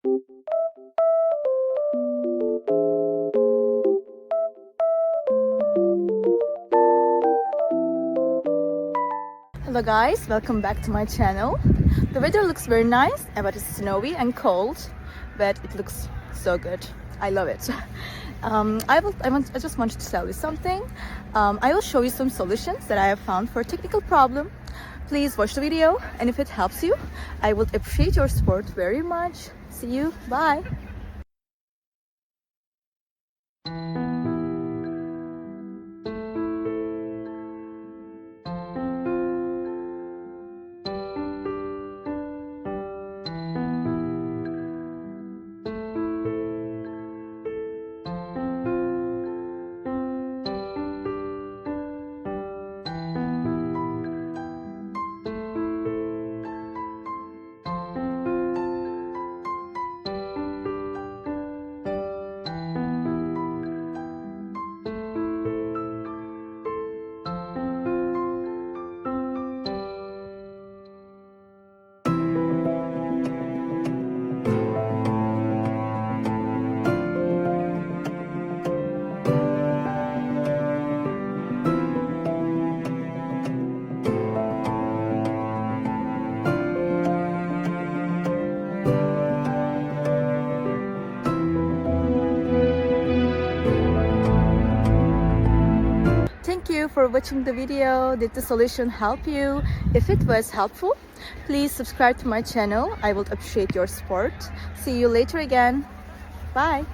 Hello guys, welcome back to my channel. The weather looks very nice, but it's snowy and cold, but it looks so good. I love it. I just wanted to tell you something. I will show you some solutions that I have found for a technical problem. Please watch the video, and if it helps you, I would appreciate your support very much. See you, bye. Thank you for watching the video. Did the solution help you? If it was helpful, please subscribe to my channel. I would appreciate your support. See you later again. Bye.